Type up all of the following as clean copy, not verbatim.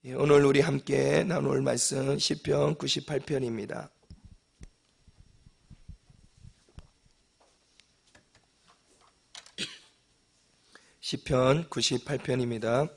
오늘 우리 함께 나눌 말씀 시편 98편입니다. 시편 98편입니다.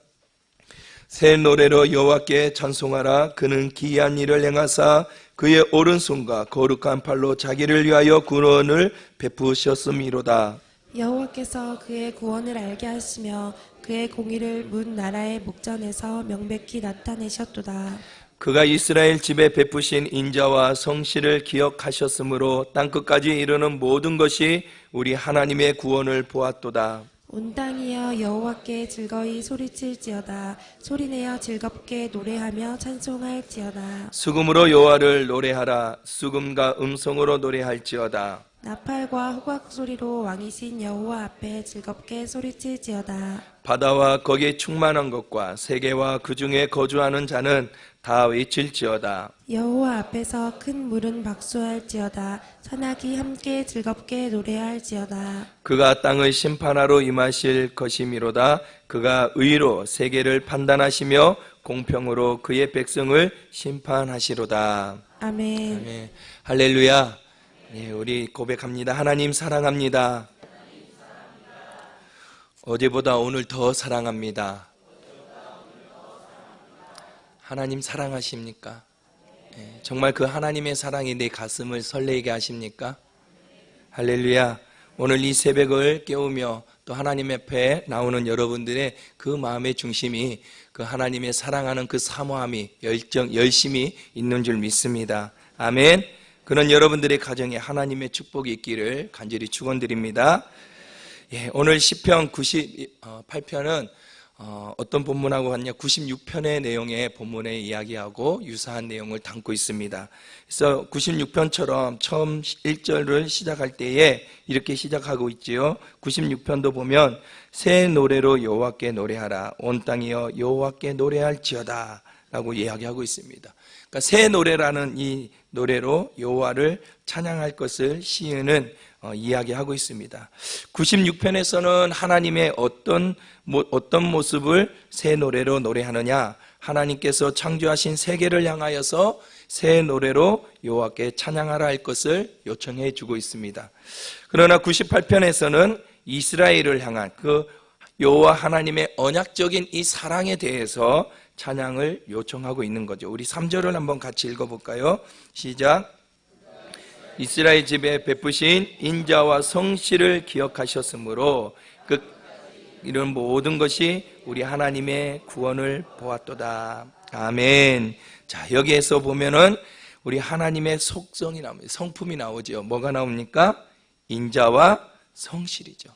새 노래로 여호와께 찬송하라. 그는 기이한 일을 행하사 그의 오른손과 거룩한 팔로 자기를 위하여 구원을 베푸셨음이로다. 여호와께서 그의 구원을 알게 하시며 그의 공의를 문 나라의 목전에서 명백히 나타내셨도다. 그가 이스라엘 집에 베푸신 인자와 성실을 기억하셨으므로 땅끝까지 이르는 모든 것이 우리 하나님의 구원을 보았도다. 온 땅이여 여호와께 즐거이 소리칠지어다. 소리내어 즐겁게 노래하며 찬송할지어다. 수금으로 여호와를 노래하라. 수금과 음성으로 노래할지어다. 나팔과 호각 소리로 왕이신 여호와 앞에 즐겁게 소리칠지어다. 바다와 거기에 충만한 것과 세계와 그 중에 거주하는 자는 다 외칠지어다. 여호와 앞에서 큰 물은 박수할지어다. 산악이 함께 즐겁게 노래할지어다. 그가 땅을 심판하러 임하실 것이미로다. 그가 의로 세계를 판단하시며 공평으로 그의 백성을 심판하시로다. 아멘. 아멘. 할렐루야. 네, 우리 고백합니다. 하나님 사랑합니다. 어제보다 오늘 더 사랑합니다. 하나님 사랑하십니까? 네, 정말 그 하나님의 사랑이 내 가슴을 설레게 하십니까? 할렐루야. 오늘 이 새벽을 깨우며 또 하나님 앞에 나오는 여러분들의 그 마음의 중심이 그 하나님의 사랑하는 그 사모함이 열심히 있는 줄 믿습니다. 아멘. 그런 여러분들의 가정에 하나님의 축복이 있기를 간절히 축원드립니다. 예, 오늘 시편 98편은 어떤 본문하고 같냐? 96편의 내용의 본문의 이야기하고 유사한 내용을 담고 있습니다. 그래서 96편처럼 처음 1절을 시작할 때에 이렇게 시작하고 있지요. 96편도 보면 새 노래로 여호와께 노래하라. 온 땅이여 여호와께 노래할지어다 라고 이야기하고 있습니다. 그러니까 새 노래라는 이 노래로 여호와를 찬양할 것을 시인은 이야기하고 있습니다. 96편에서는 하나님의 어떤 모습을 새 노래로 노래하느냐? 하나님께서 창조하신 세계를 향하여서 새 노래로 여호와께 찬양하라 할 것을 요청해 주고 있습니다. 그러나 98편에서는 이스라엘을 향한 그 여호와 하나님의 언약적인 이 사랑에 대해서 찬양을 요청하고 있는 거죠. 우리 3절을 한번 같이 읽어볼까요? 시작. 이스라엘 집에 베푸신 인자와 성실을 기억하셨으므로 이런 모든 것이 우리 하나님의 구원을 보았도다. 아멘. 자, 여기에서 보면은 우리 하나님의 속성이 나옵니다. 성품이 나오죠. 뭐가 나옵니까? 인자와 성실이죠.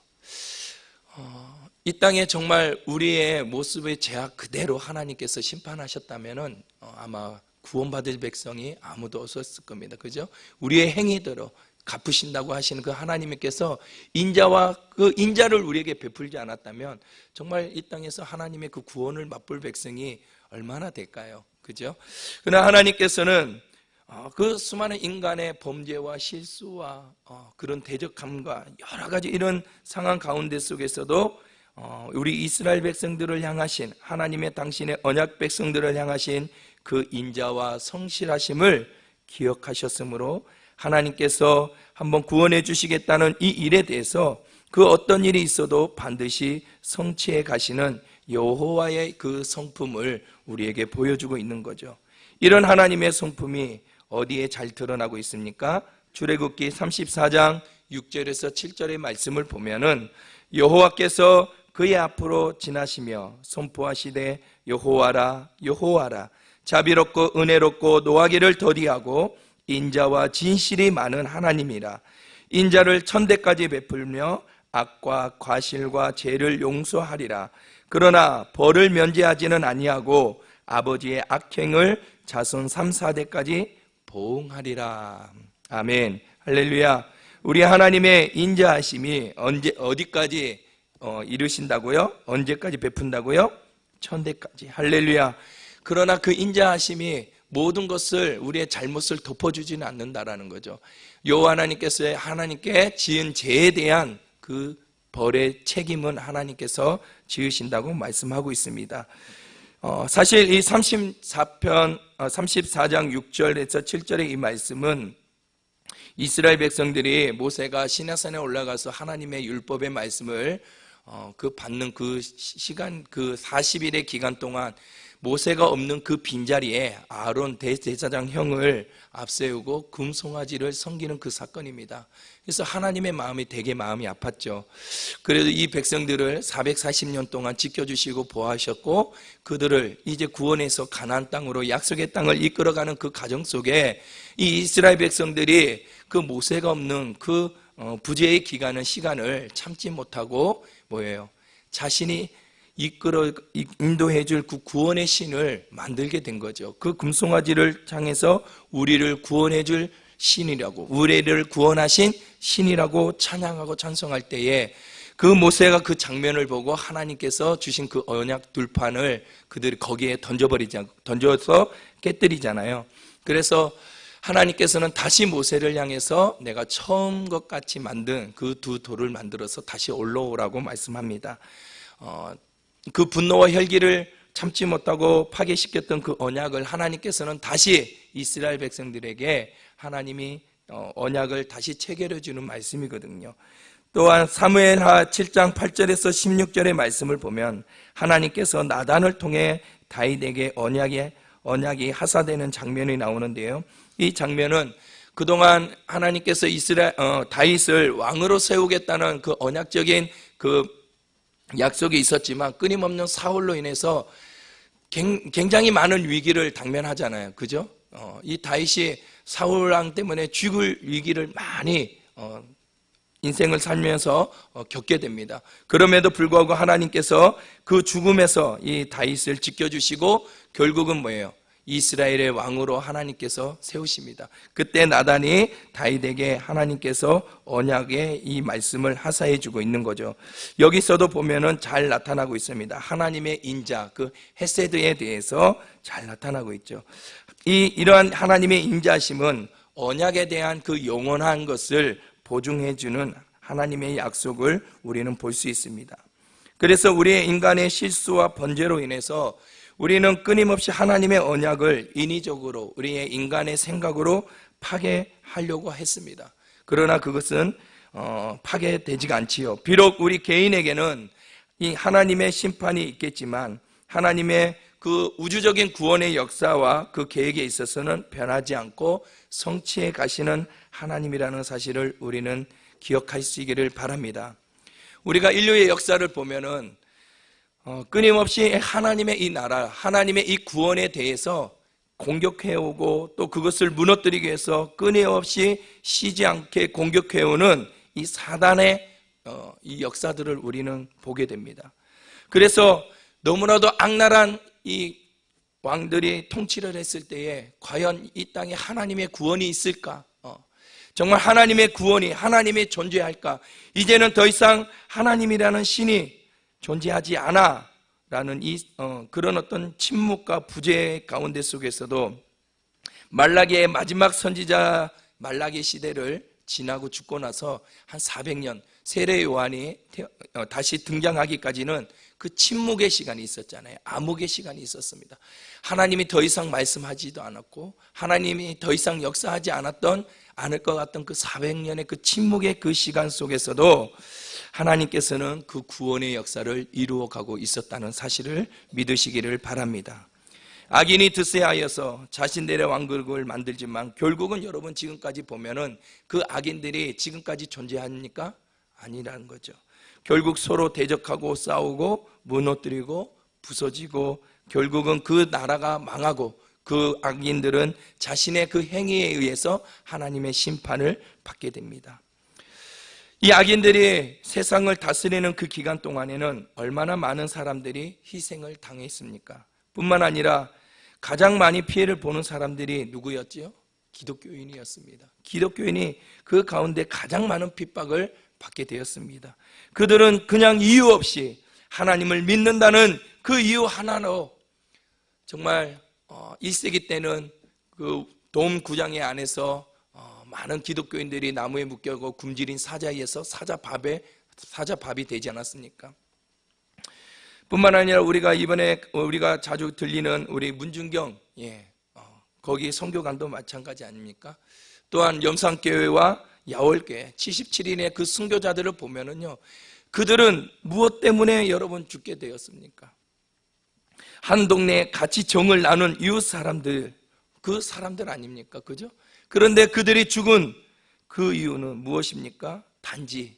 이 땅에 정말 우리의 모습의 죄악 그대로 하나님께서 심판하셨다면은 아마 구원받을 백성이 아무도 없었을 겁니다. 그죠? 우리의 행위대로 갚으신다고 하시는 그 하나님께서 인자와 그 인자를 우리에게 베풀지 않았다면 정말 이 땅에서 하나님의 그 구원을 맛볼 백성이 얼마나 될까요? 그죠? 그러나 하나님께서는 그 수많은 인간의 범죄와 실수와 그런 대적함과 여러 가지 이런 상황 가운데 속에서도 우리 이스라엘 백성들을 향하신 하나님의 당신의 언약 백성들을 향하신 그 인자와 성실하심을 기억하셨으므로 하나님께서 한번 구원해 주시겠다는 이 일에 대해서 그 어떤 일이 있어도 반드시 성취해 가시는 여호와의 그 성품을 우리에게 보여주고 있는 거죠. 이런 하나님의 성품이 어디에 잘 드러나고 있습니까? 출애굽기 34장 6절에서 7절의 말씀을 보면은 여호와께서 그의 앞으로 지나시며 선포하시되 여호와라 여호와라 자비롭고 은혜롭고 노하기를 더디하고 인자와 진실이 많은 하나님이라. 인자를 천대까지 베풀며 악과 과실과 죄를 용서하리라. 그러나 벌을 면제하지는 아니하고 아버지의 악행을 자손 3, 4대까지 보응하리라. 아멘. 할렐루야. 우리 하나님의 인자하심이 어디까지 이루신다고요? 언제까지 베푼다고요? 천대까지. 할렐루야. 그러나 그 인자하심이 모든 것을 우리의 잘못을 덮어주지는 않는다라는 거죠. 여호와 하나님께서 하나님께 지은 죄에 대한 그 벌의 책임은 하나님께서 지으신다고 말씀하고 있습니다. 사실 이 34장 6절에서 7절의 이 말씀은 이스라엘 백성들이 모세가 시내산에 올라가서 하나님의 율법의 말씀을 받는 그 시간, 그 40일의 기간 동안 모세가 없는 그 빈자리에 아론 대제사장 형을 앞세우고 금송아지를 섬기는 그 사건입니다. 그래서 하나님의 마음이 되게 마음이 아팠죠. 그래도 이 백성들을 440년 동안 지켜주시고 보호하셨고 그들을 이제 구원해서 가나안 땅으로 약속의 땅을 이끌어가는 그 과정 속에 이 이스라엘 백성들이 그 모세가 없는 그 부재의 시간을 참지 못하고 뭐예요? 자신이 인도해 줄 그 구원의 신을 만들게 된 거죠. 그 금송아지를 향해서 우리를 구원해 줄 신이라고, 우리를 구원하신 신이라고 찬양하고 찬송할 때에 그 모세가 그 장면을 보고 하나님께서 주신 그 언약 둘판을 그들이 거기에 던져서 깨뜨리잖아요. 그래서 하나님께서는 다시 모세를 향해서 내가 처음 것 같이 만든 그 두 돌을 만들어서 다시 올라오라고 말씀합니다. 그 분노와 혈기를 참지 못하고 파괴시켰던 그 언약을 하나님께서는 다시 이스라엘 백성들에게 하나님이 언약을 다시 체결해 주는 말씀이거든요. 또한 사무엘하 7장 8절에서 16절의 말씀을 보면 하나님께서 나단을 통해 다윗에게 언약이 하사되는 장면이 나오는데요. 이 장면은 그동안 하나님께서 다윗을 왕으로 세우겠다는 그 언약적인 그 약속이 있었지만 끊임없는 사울로 인해서 굉장히 많은 위기를 당면하잖아요. 그죠? 이 다윗이 사울 왕 때문에 죽을 위기를 많이 인생을 살면서 겪게 됩니다. 그럼에도 불구하고 하나님께서 그 죽음에서 이 다윗을 지켜주시고 결국은 뭐예요? 이스라엘의 왕으로 하나님께서 세우십니다. 그때 나단이 다윗에게 하나님께서 언약의 이 말씀을 하사해 주고 있는 거죠. 여기서도 보면은 잘 나타나고 있습니다. 하나님의 인자, 그 헤세드에 대해서 잘 나타나고 있죠. 이러한 하나님의 인자심은 언약에 대한 그 영원한 것을 보증해 주는 하나님의 약속을 우리는 볼 수 있습니다. 그래서 우리의 인간의 실수와 번제로 인해서 우리는 끊임없이 하나님의 언약을 인위적으로 우리의 인간의 생각으로 파괴하려고 했습니다. 그러나 그것은 파괴되지가 않지요. 비록 우리 개인에게는 이 하나님의 심판이 있겠지만 하나님의 그 우주적인 구원의 역사와 그 계획에 있어서는 변하지 않고 성취해 가시는 하나님이라는 사실을 우리는 기억하시기를 바랍니다. 우리가 인류의 역사를 보면은 끊임없이 하나님의 이 나라, 하나님의 이 구원에 대해서 공격해오고 또 그것을 무너뜨리기 위해서 끊임없이 쉬지 않게 공격해오는 이 사단의 이 역사들을 우리는 보게 됩니다. 그래서 너무나도 악랄한 이 왕들이 통치를 했을 때에 과연 이 땅에 하나님의 구원이 있을까? 정말 하나님의 구원이, 하나님이 존재할까? 이제는 더 이상 하나님이라는 신이 존재하지 않아 라는 그런 어떤 침묵과 부재 가운데 속에서도 말라기의 마지막 선지자 말라기 시대를 지나고 죽고 나서 한 400년 세례 요한이 다시 등장하기까지는 그 침묵의 시간이 있었잖아요. 암흑의 시간이 있었습니다. 하나님이 더 이상 말씀하지도 않았고 하나님이 더 이상 역사하지 않을 것 같던 그 400년의 그 침묵의 그 시간 속에서도 하나님께서는 그 구원의 역사를 이루어가고 있었다는 사실을 믿으시기를 바랍니다. 악인이 드세하여서 자신들의 왕국을 만들지만 결국은 여러분 지금까지 보면은 그 악인들이 지금까지 존재합니까? 아니라는 거죠. 결국 서로 대적하고 싸우고 무너뜨리고 부서지고 결국은 그 나라가 망하고 그 악인들은 자신의 그 행위에 의해서 하나님의 심판을 받게 됩니다. 이 악인들이 세상을 다스리는 그 기간 동안에는 얼마나 많은 사람들이 희생을 당했습니까? 뿐만 아니라 가장 많이 피해를 보는 사람들이 누구였지요? 기독교인이었습니다. 기독교인이 그 가운데 가장 많은 핍박을 받게 되었습니다. 그들은 그냥 이유 없이 하나님을 믿는다는 그 이유 하나로 정말 1세기 때는 그 돔 구장의 안에서 많은 기독교인들이 나무에 묶여고 굶주린 사자에서 사자밥이 되지 않았습니까? 뿐만 아니라 우리가 이번에 우리가 자주 들리는 우리 문중경, 거기 선교관도 마찬가지 아닙니까? 또한 염산교회와 야월교회 77인의 그 선교자들을 보면은요, 그들은 무엇 때문에 여러분 죽게 되었습니까? 한 동네에 같이 정을 나눈 이웃 사람들, 그 사람들 아닙니까? 그죠? 그런데 그들이 죽은 그 이유는 무엇입니까? 단지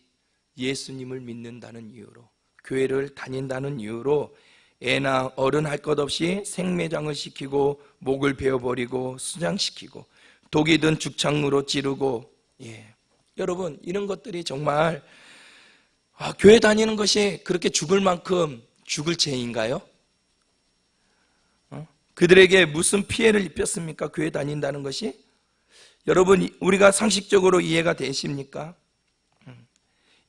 예수님을 믿는다는 이유로, 교회를 다닌다는 이유로 애나 어른 할 것 없이 생매장을 시키고 목을 베어버리고 수장시키고 독이 든 죽창으로 찌르고, 여러분, 이런 것들이 정말 교회 다니는 것이 그렇게 죽을 만큼 죽을 죄인가요? 그들에게 무슨 피해를 입혔습니까? 교회 다닌다는 것이? 여러분, 우리가 상식적으로 이해가 되십니까?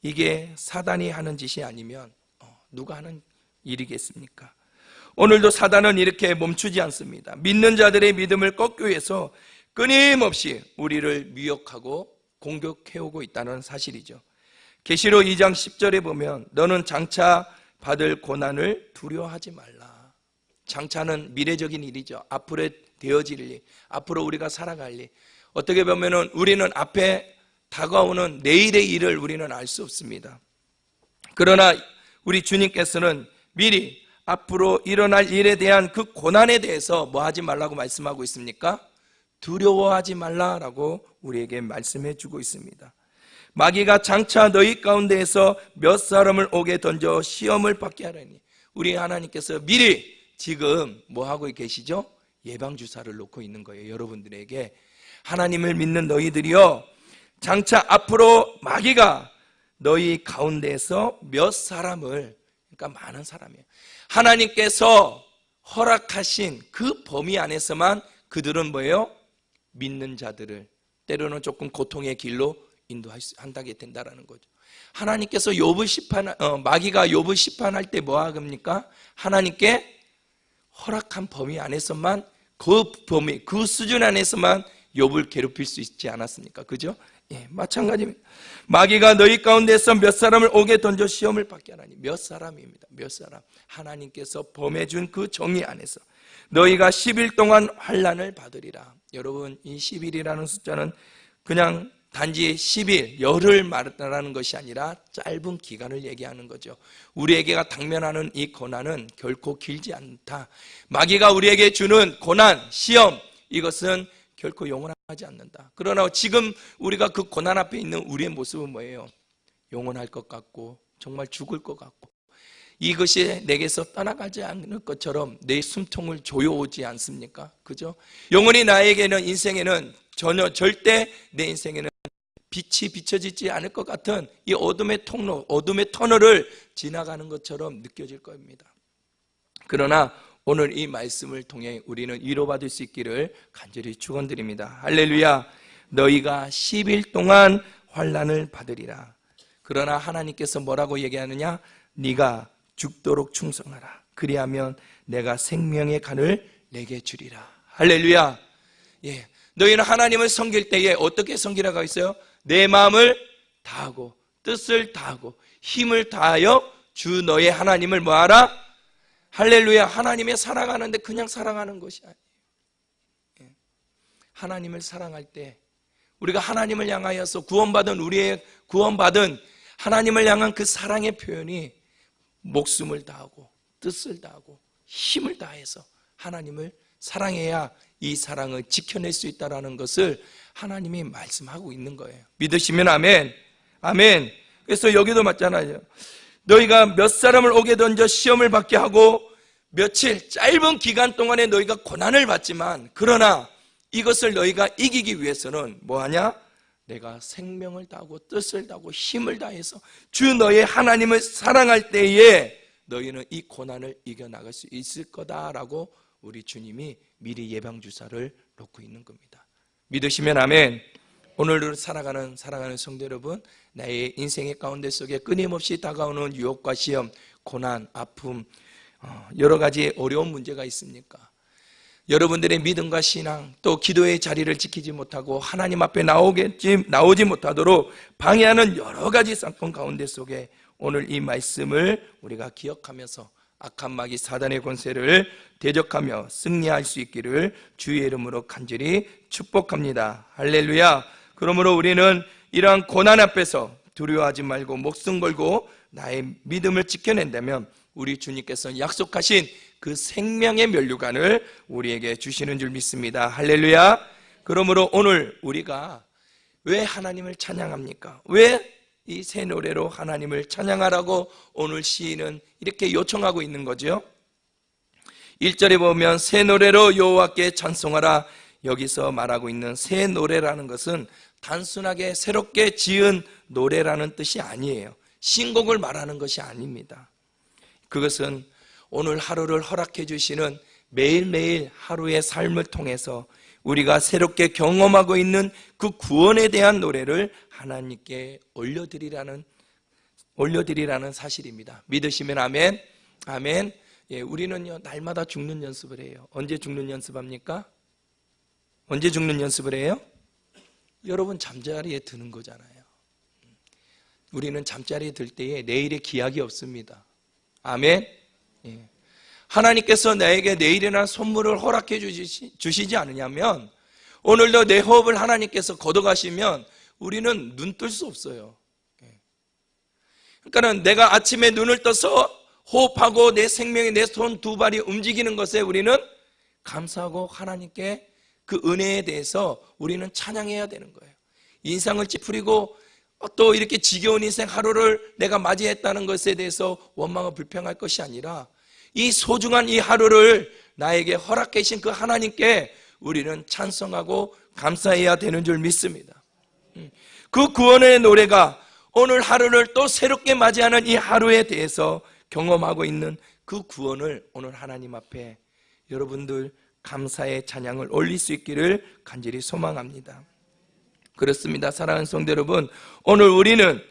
이게 사단이 하는 짓이 아니면 누가 하는 일이겠습니까? 오늘도 사단은 이렇게 멈추지 않습니다. 믿는 자들의 믿음을 꺾기 위해서 끊임없이 우리를 미혹하고 공격해오고 있다는 사실이죠. 계시록 2장 10절에 보면 너는 장차 받을 고난을 두려워하지 말라. 장차는 미래적인 일이죠. 앞으로 되어질 일, 앞으로 우리가 살아갈 일. 어떻게 보면 우리는 앞에 다가오는 내일의 일을 우리는 알 수 없습니다. 그러나 우리 주님께서는 미리 앞으로 일어날 일에 대한 그 고난에 대해서 뭐 하지 말라고 말씀하고 있습니까? 두려워하지 말라라고 우리에게 말씀해 주고 있습니다. 마귀가 장차 너희 가운데에서 몇 사람을 오게 던져 시험을 받게 하라니, 우리 하나님께서 미리 지금 뭐 하고 계시죠? 예방주사를 놓고 있는 거예요. 여러분들에게, 하나님을 믿는 너희들이요, 장차 앞으로 마귀가 너희 가운데에서 몇 사람을, 그러니까 많은 사람이에요, 하나님께서 허락하신 그 범위 안에서만 그들은 뭐예요? 믿는 자들을 때로는 조금 고통의 길로 인도한다게 된다라는 거죠. 하나님께서 마귀가 욥을 심판할 때 뭐 합니까? 하나님께 허락한 범위 안에서만, 그 범위, 그 수준 안에서만 욥을 괴롭힐 수 있지 않았습니까? 그죠? 마찬가지입니다. 마귀가 너희 가운데서 몇 사람을 옥에 던져 시험을 받게 하나니, 몇 사람입니다. 몇 사람. 하나님께서 범해준 그 정의 안에서 너희가 10일 동안 환난을 받으리라. 여러분, 이 10일이라는 숫자는 그냥 단지 10일, 열흘 말하는 것이 아니라 짧은 기간을 얘기하는 거죠. 우리에게가 당면하는 이 고난은 결코 길지 않다. 마귀가 우리에게 주는 고난, 시험, 이것은 결코 영원하지 않는다. 그러나 지금 우리가 그 고난 앞에 있는 우리의 모습은 뭐예요? 영원할 것 같고 정말 죽을 것 같고, 이것이 내게서 떠나가지 않을 것처럼 내 숨통을 조여오지 않습니까? 그죠? 영원히 나에게는, 인생에는 전혀 절대 내 인생에는 빛이 비춰지지 않을 것 같은 이 어둠의 통로, 어둠의 터널을 지나가는 것처럼 느껴질 겁니다. 그러나 오늘 이 말씀을 통해 우리는 위로받을 수 있기를 간절히 축원드립니다. 할렐루야. 너희가 10일 동안 환난을 받으리라. 그러나 하나님께서 뭐라고 얘기하느냐? 네가 죽도록 충성하라. 그리하면 내가 생명의 간을 내게 주리라. 할렐루야. 너희는 하나님을 섬길 때에 어떻게 섬기라고 있어요? 내 마음을 다하고 뜻을 다하고 힘을 다하여 주 너의 하나님을 뭐하라? 할렐루야. 하나님의 사랑하는데 그냥 사랑하는 것이 아니에요. 하나님을 사랑할 때 우리가 하나님을 향하여서 구원받은 하나님을 향한 그 사랑의 표현이 목숨을 다하고 뜻을 다하고 힘을 다해서 하나님을 사랑해야 이 사랑을 지켜낼 수 있다는 것을 하나님이 말씀하고 있는 거예요. 믿으시면 아멘. 아멘. 그래서 여기도 맞잖아요. 너희가 몇 사람을 옥에 던져 시험을 받게 하고 며칠 짧은 기간 동안에 너희가 고난을 받지만, 그러나 이것을 너희가 이기기 위해서는 뭐하냐? 내가 생명을 다하고 뜻을 다하고 힘을 다해서 주 너의 하나님을 사랑할 때에 너희는 이 고난을 이겨나갈 수 있을 거다라고 우리 주님이 미리 예방주사를 놓고 있는 겁니다. 믿으시면 아멘. 오늘을 살아가는 성도 여러분, 나의 인생의 가운데 속에 끊임없이 다가오는 유혹과 시험, 고난, 아픔, 여러 가지 어려운 문제가 있습니까? 여러분들의 믿음과 신앙, 또 기도의 자리를 지키지 못하고 하나님 앞에 나오지 못하도록 방해하는 여러 가지 사건 가운데 속에 오늘 이 말씀을 우리가 기억하면서 악한 마귀 사단의 권세를 대적하며 승리할 수 있기를 주의 이름으로 간절히 축복합니다. 할렐루야. 그러므로 우리는 이러한 고난 앞에서 두려워하지 말고 목숨 걸고 나의 믿음을 지켜낸다면 우리 주님께서 약속하신 그 생명의 면류관을 우리에게 주시는 줄 믿습니다. 할렐루야. 그러므로 오늘 우리가 왜 하나님을 찬양합니까? 왜 이 새 노래로 하나님을 찬양하라고 오늘 시인은 이렇게 요청하고 있는 거죠. 1절에 보면 새 노래로 여호와께 찬송하라. 여기서 말하고 있는 새 노래라는 것은 단순하게 새롭게 지은 노래라는 뜻이 아니에요. 신곡을 말하는 것이 아닙니다. 그것은 오늘 하루를 허락해 주시는 매일매일 하루의 삶을 통해서 우리가 새롭게 경험하고 있는 그 구원에 대한 노래를 하나님께 올려드리라는 사실입니다. 믿으시면 아멘. 아멘. 예, 우리는요 날마다 죽는 연습을 해요. 언제 죽는 연습합니까? 언제 죽는 연습을 해요? 여러분 잠자리에 드는 거잖아요. 우리는 잠자리에 들 때에 내일의 기약이 없습니다. 아멘. 예. 하나님께서 나에게 내일이나 선물을 허락해 주시지 않으냐면 오늘도 내 호흡을 하나님께서 걷어가시면 우리는 눈 뜰 수 없어요. 그러니까 내가 아침에 눈을 떠서 호흡하고 내 생명이 내 손 두 발이 움직이는 것에 우리는 감사하고 하나님께 그 은혜에 대해서 우리는 찬양해야 되는 거예요. 인상을 찌푸리고 또 이렇게 지겨운 인생 하루를 내가 맞이했다는 것에 대해서 원망하고 불평할 것이 아니라 이 소중한 이 하루를 나에게 허락해 주신 그 하나님께 우리는 찬송하고 감사해야 되는 줄 믿습니다. 그 구원의 노래가 오늘 하루를 또 새롭게 맞이하는 이 하루에 대해서 경험하고 있는 그 구원을 오늘 하나님 앞에 여러분들 감사의 찬양을 올릴 수 있기를 간절히 소망합니다. 그렇습니다. 사랑하는 성도 여러분, 오늘 우리는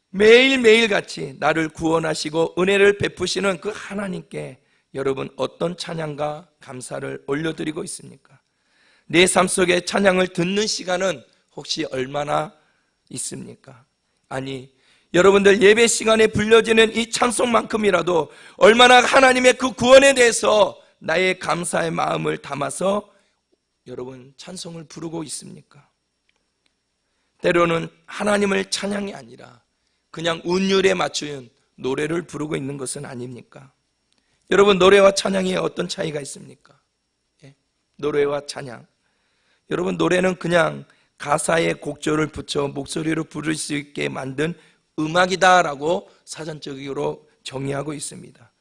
매일매일 같이 나를 구원하시고 은혜를 베푸시는 그 하나님께 여러분 어떤 찬양과 감사를 올려드리고 있습니까? 내 삶 속에 찬양을 듣는 시간은 혹시 얼마나 있습니까? 아니, 여러분들 예배 시간에 불려지는 이 찬송만큼이라도 얼마나 하나님의 그 구원에 대해서 나의 감사의 마음을 담아서 여러분 찬송을 부르고 있습니까? 때로는 하나님을 찬양이 아니라 그냥 운율에 맞춘 노래를 부르고 있는 것은 아닙니까? 여러분 노래와 찬양에 어떤 차이가 있습니까? 예? 노래와 찬양, 여러분 노래는 그냥 가사에 곡조를 붙여 목소리로 부를 수 있게 만든 음악이다라고 사전적으로 정의하고 있습니다.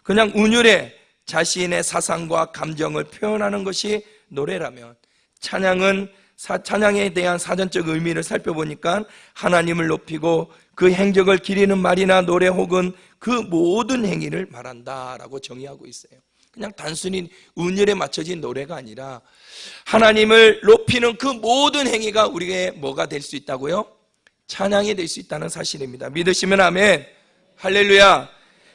그냥 운율에 자신의 사상과 감정을 표현하는 것이 노래라면 찬양에 대한 사전적 의미를 살펴보니까 하나님을 높이고 그 행적을 기리는 말이나 노래 혹은 그 모든 행위를 말한다라고 정의하고 있어요. 그냥 단순히 운율에 맞춰진 노래가 아니라 하나님을 높이는 그 모든 행위가 우리에게 뭐가 될 수 있다고요? 찬양이 될 수 있다는 사실입니다. 믿으시면 아멘. 할렐루야.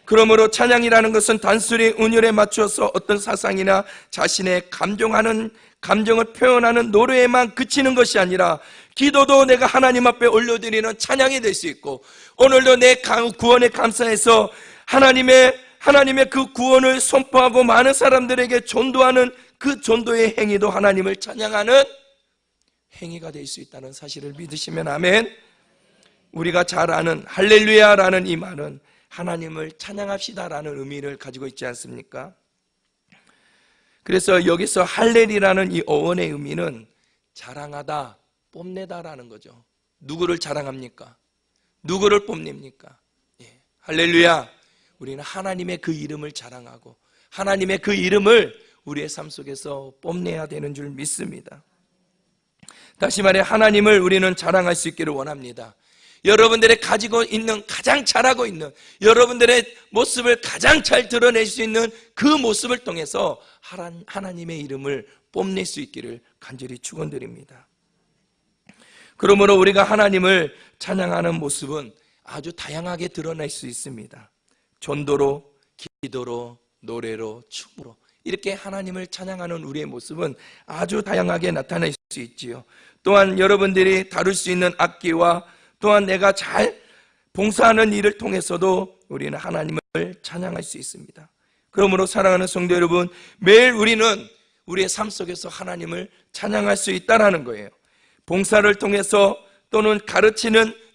그러므로 찬양이라는 것은 단순히 운율에 맞춰서 어떤 사상이나 자신의 감정을 표현하는 노래에만 그치는 것이 아니라 기도도 내가 하나님 앞에 올려드리는 찬양이 될 수 있고 오늘도 내 구원에 감사해서 하나님의 그 구원을 선포하고 많은 사람들에게 전도하는 그 전도의 행위도 하나님을 찬양하는 행위가 될 수 있다는 사실을 믿으시면 아멘. 우리가 잘 아는 할렐루야라는 이 말은 하나님을 찬양합시다라는 의미를 가지고 있지 않습니까? 그래서 여기서 할렐이라는 이 어원의 의미는 자랑하다, 뽐내다라는 거죠. 누구를 자랑합니까? 누구를 뽐냅니까? 예. 할렐루야. 우리는 하나님의 그 이름을 자랑하고 하나님의 그 이름을 우리의 삶 속에서 뽐내야 되는 줄 믿습니다. 다시 말해 하나님을 우리는 자랑할 수 있기를 원합니다. 여러분들의 가지고 있는 가장 잘하고 있는 여러분들의 모습을 가장 잘 드러낼 수 있는 그 모습을 통해서 하나님의 이름을 뽐낼 수 있기를 간절히 축원드립니다. 그러므로 우리가 하나님을 찬양하는 모습은 아주 다양하게 드러낼 수 있습니다. 전도로, 기도로, 노래로, 춤으로 이렇게 하나님을 찬양하는 우리의 모습은 아주 다양하게 나타날 수 있지요. 또한 여러분들이 다룰 수 있는 악기와 또한 내가 잘 봉사하는 일을 통해서도 우리는 하나님을 찬양할 수 있습니다. 그러므로 사랑하는 성도 여러분, 매일 우리는 우리의 삶 속에서 하나님을 찬양할 수 있다는 거예요. 봉사를 통해서 또는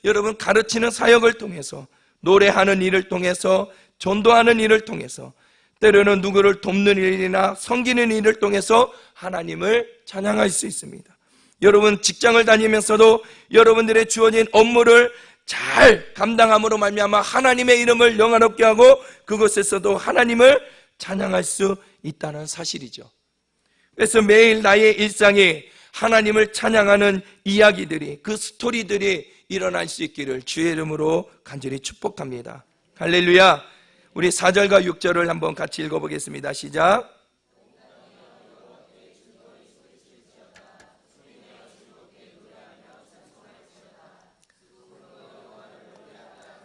여러분 가르치는 사역을 통해서, 노래하는 일을 통해서, 전도하는 일을 통해서, 때로는 누구를 돕는 일이나 섬기는 일을 통해서 하나님을 찬양할 수 있습니다. 여러분 직장을 다니면서도 여러분들의 주어진 업무를 잘 감당함으로 말미암아 하나님의 이름을 영화롭게 하고 그곳에서도 하나님을 찬양할 수 있다는 사실이죠. 그래서 매일 나의 일상에 하나님을 찬양하는 이야기들이, 그 스토리들이 일어날 수 있기를 주의 이름으로 간절히 축복합니다. 할렐루야. 우리 4절과 6절을 한번 같이 읽어보겠습니다. 시작.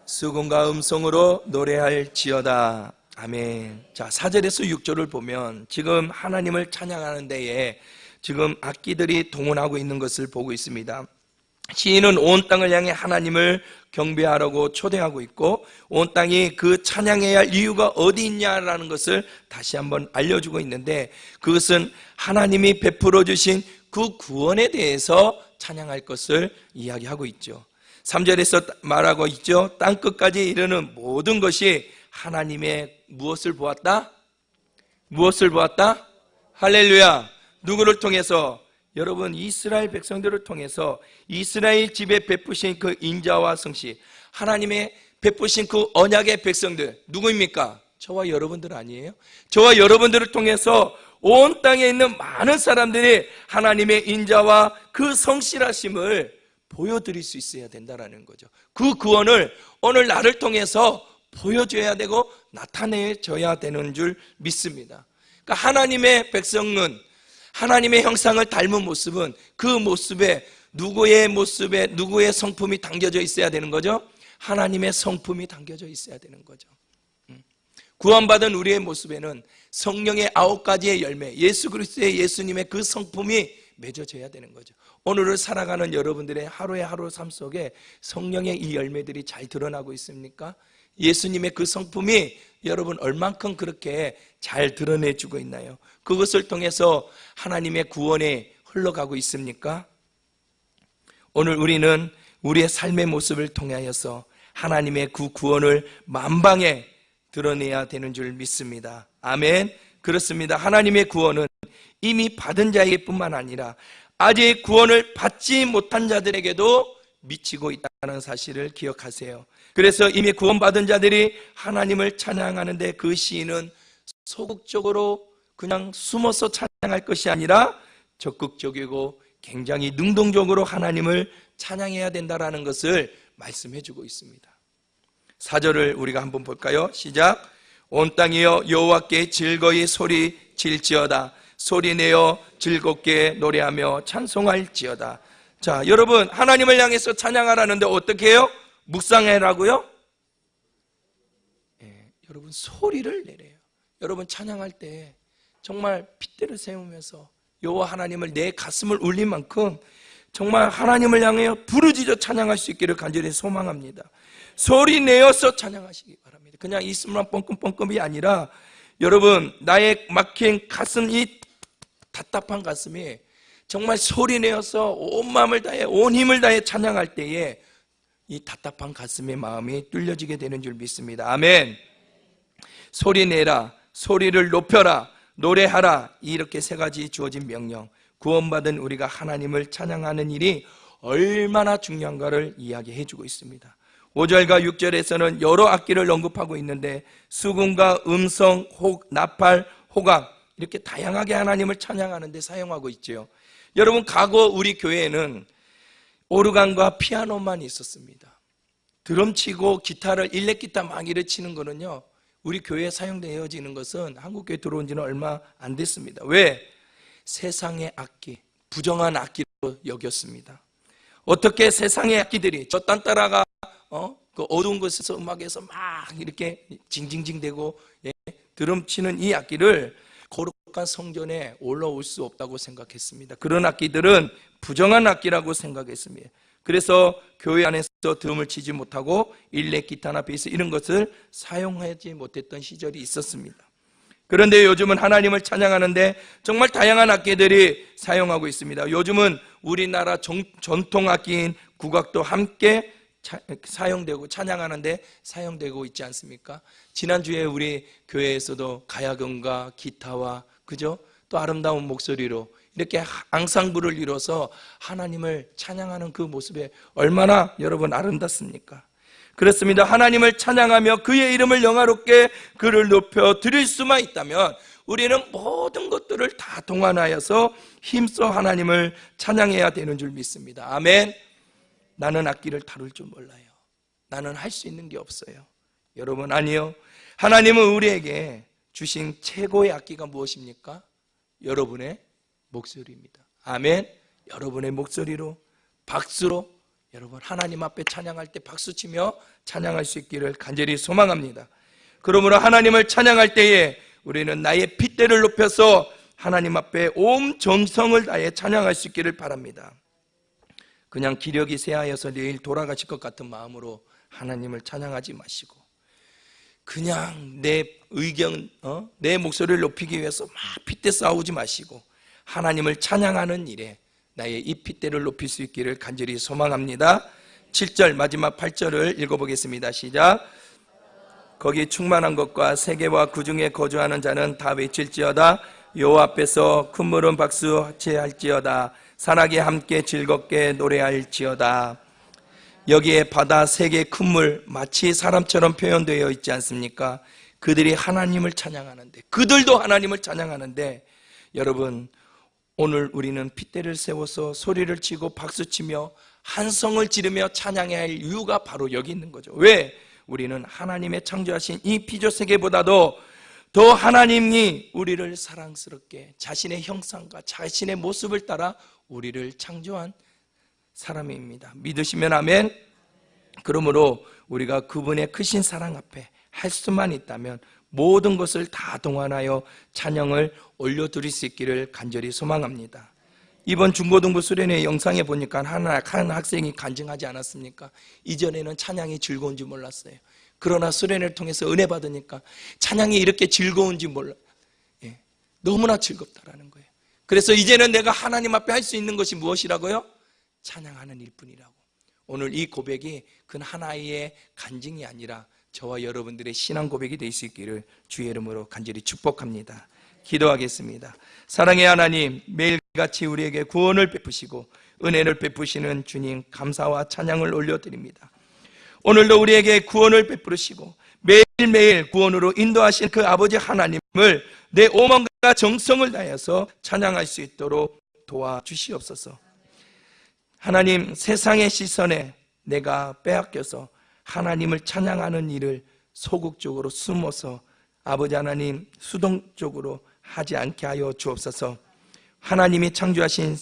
수금과 음성으로 노래할지어다. 아멘. 자, 4절에서 6절을 보면 지금 하나님을 찬양하는 데에 지금 악기들이 동원하고 있는 것을 보고 있습니다. 시인은 온 땅을 향해 하나님을 경배하라고 초대하고 있고, 온 땅이 그 찬양해야 할 이유가 어디 있냐라는 것을 다시 한번 알려주고 있는데, 그것은 하나님이 베풀어 주신 그 구원에 대해서 찬양할 것을 이야기하고 있죠. 3절에서 말하고 있죠. 땅끝까지 이르는 모든 것이 하나님의 무엇을 보았다? 무엇을 보았다? 할렐루야. 누구를 통해서? 여러분 이스라엘 백성들을 통해서 이스라엘 집에 베푸신 그 인자와 성시, 하나님의 베푸신 그 언약의 백성들 누구입니까? 저와 여러분들 아니에요? 저와 여러분들을 통해서 온 땅에 있는 많은 사람들이 하나님의 인자와 그 성실하심을 보여드릴 수 있어야 된다는 거죠. 그 구원을 오늘 나를 통해서 보여줘야 되고 나타내줘야 되는 줄 믿습니다. 그러니까 하나님의 백성은, 하나님의 형상을 닮은 모습은 그 모습에 누구의 성품이 담겨져 있어야 되는 거죠? 하나님의 성품이 담겨져 있어야 되는 거죠. 구원받은 우리의 모습에는 성령의 9가지의 열매, 예수 그리스도의 예수님의 그 성품이 맺어져야 되는 거죠. 오늘을 살아가는 여러분들의 하루의 하루 삶 속에 성령의 이 열매들이 잘 드러나고 있습니까? 예수님의 그 성품이 여러분 얼만큼 그렇게 잘 드러내주고 있나요? 그것을 통해서 하나님의 구원에 흘러가고 있습니까? 오늘 우리는 우리의 삶의 모습을 통하여서 하나님의 그 구원을 만방에 드러내야 되는 줄 믿습니다. 아멘. 그렇습니다. 하나님의 구원은 이미 받은 자에게 뿐만 아니라 아직 구원을 받지 못한 자들에게도 미치고 있다는 사실을 기억하세요. 그래서 이미 구원받은 자들이 하나님을 찬양하는데 그 시인은 소극적으로 그냥 숨어서 찬양할 것이 아니라 적극적이고 굉장히 능동적으로 하나님을 찬양해야 된다는 것을 말씀해 주고 있습니다. 4절을 우리가 한번 볼까요? 시작. 온 땅이여 여호와께 즐거이 소리 질지어다. 소리내어 즐겁게 노래하며 찬송할지어다. 자, 여러분 하나님을 향해서 찬양하라는데 어떻게 해요? 묵상해라고요? 여러분 소리를 내래요. 여러분 찬양할 때 정말 핏대를 세우면서 여호와 하나님을 내 가슴을 울린 만큼 정말 하나님을 향해 부르짖어 찬양할 수 있기를 간절히 소망합니다. 소리 내어서 찬양하시기 바랍니다. 그냥 입술만 뻥끔뻥끔이 아니라 여러분 나의 막힌 가슴, 이 답답한 가슴이 정말 소리 내어서 온 마음을 다해 온 힘을 다해 찬양할 때에 이 답답한 가슴의 마음이 뚫려지게 되는 줄 믿습니다. 아멘. 소리 내라, 소리를 높여라, 노래하라, 이렇게 3가지 주어진 명령, 구원받은 우리가 하나님을 찬양하는 일이 얼마나 중요한가를 이야기해 주고 있습니다. 5절과 6절에서는 여러 악기를 언급하고 있는데 수금과 음성, 나팔, 호각 이렇게 다양하게 하나님을 찬양하는 데 사용하고 있죠. 여러분 과거 우리 교회에는 오르간과 피아노만 있었습니다. 드럼 치고 기타를 일렉기타 망이를 치는 거는요, 우리 교회에 사용되어지는 것은 한국교회에 들어온 지는 얼마 안 됐습니다. 왜? 세상의 악기, 부정한 악기로 여겼습니다. 어떻게 세상의 악기들이 저 딴따라가 그 어두운 곳에서 음악에서 막 이렇게 징징징대고 드럼 치는 이 악기를 거룩한 성전에 올라올 수 없다고 생각했습니다. 그런 악기들은 부정한 악기라고 생각했습니다. 그래서 교회 안에서 드럼을 치지 못하고 일렉, 기타나 베이스 이런 것을 사용하지 못했던 시절이 있었습니다. 그런데 요즘은 하나님을 찬양하는데 정말 다양한 악기들이 사용하고 있습니다. 요즘은 우리나라 전통 악기인 국악도 함께 사용되고 찬양하는데 사용되고 있지 않습니까? 지난주에 우리 교회에서도 가야금과 기타와 그죠? 또 아름다운 목소리로 이렇게 앙상블을 이뤄서 하나님을 찬양하는 그 모습에 얼마나 여러분 아름답습니까? 그렇습니다. 하나님을 찬양하며 그의 이름을 영화롭게 그를 높여 드릴 수만 있다면 우리는 모든 것들을 다 동원하여서 힘써 하나님을 찬양해야 되는 줄 믿습니다. 아멘. 나는 악기를 다룰 줄 몰라요. 나는 할 수 있는 게 없어요. 여러분, 아니요. 하나님은 우리에게 주신 최고의 악기가 무엇입니까? 여러분의 목소리입니다. 아멘. 여러분의 목소리로, 박수로 여러분 하나님 앞에 찬양할 때 박수치며 찬양할 수 있기를 간절히 소망합니다. 그러므로 하나님을 찬양할 때에 우리는 나의 핏대를 높여서 하나님 앞에 온 정성을 다해 찬양할 수 있기를 바랍니다. 그냥 기력이 쇠하여서 내일 돌아가실 것 같은 마음으로 하나님을 찬양하지 마시고 그냥 내 의견, 내 목소리를 높이기 위해서 막 핏대 싸우지 마시고 하나님을 찬양하는 일에 나의 이 핏대를 높일 수 있기를 간절히 소망합니다. 7절 마지막 8절을 읽어보겠습니다. 시작. 거기 충만한 것과 세계와 그 중에 거주하는 자는 다 외칠지어다. 여호와 앞에서 큰 물은 박수할지어다. 산악이 함께 즐겁게 노래할지어다. 여기에 바다, 세계, 큰 물 마치 사람처럼 표현되어 있지 않습니까? 그들이 하나님을 찬양하는데, 그들도 하나님을 찬양하는데 여러분 오늘 우리는 핏대를 세워서 소리를 치고 박수치며 한성을 지르며 찬양해야 할 이유가 바로 여기 있는 거죠. 왜? 우리는 하나님의 창조하신 이 피조세계보다도 더 하나님이 우리를 사랑스럽게 자신의 형상과 자신의 모습을 따라 우리를 창조한 사람입니다. 믿으시면 아멘. 그러므로 우리가 그분의 크신 사랑 앞에 할 수만 있다면 모든 것을 다 동원하여 찬양을 올려드릴 수 있기를 간절히 소망합니다. 이번 중고등부 수련회 영상에 보니까 한 학생이 간증하지 않았습니까? 이전에는 찬양이 즐거운지 몰랐어요. 그러나 수련회를 통해서 은혜 받으니까 찬양이 이렇게 즐거운지 너무나 즐겁다라는 거예요. 그래서 이제는 내가 하나님 앞에 할 수 있는 것이 무엇이라고요? 찬양하는 일뿐이라고. 오늘 이 고백이 그 하나의 간증이 아니라 저와 여러분들의 신앙 고백이 될 수 있기를 주의 이름으로 간절히 축복합니다. 기도하겠습니다. 사랑의 하나님, 매일같이 우리에게 구원을 베푸시고 은혜를 베푸시는 주님 감사와 찬양을 올려드립니다. 오늘도 우리에게 구원을 베푸시고 매일매일 구원으로 인도하신 그 아버지 하나님을 내 오만과 정성을 다해서 찬양할 수 있도록 도와주시옵소서. 하나님, 세상의 시선에 내가 빼앗겨서 하나님을 찬양하는 일을 소극적으로 숨어서 아버지 하나님 수동적으로 하지 않게 하여 주옵소서. 하나님이 창조하신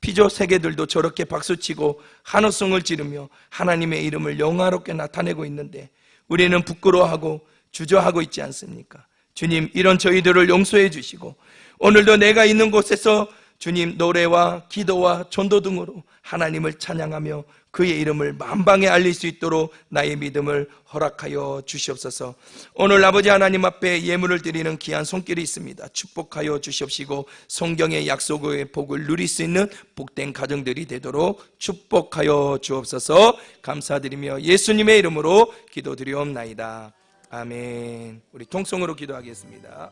피조세계들도 저렇게 박수치고 환호성을 지르며 하나님의 이름을 영화롭게 나타내고 있는데 우리는 부끄러워하고 주저하고 있지 않습니까? 주님, 이런 저희들을 용서해 주시고 오늘도 내가 있는 곳에서 주님 노래와 기도와 전도 등으로 하나님을 찬양하며 그의 이름을 만방에 알릴 수 있도록 나의 믿음을 허락하여 주시옵소서. 오늘 아버지 하나님 앞에 예물을 드리는 귀한 손길이 있습니다. 축복하여 주시옵시고 성경의 약속의 복을 누릴 수 있는 복된 가정들이 되도록 축복하여 주옵소서. 감사드리며 예수님의 이름으로 기도드리옵나이다. 아멘. 우리 통성으로 기도하겠습니다.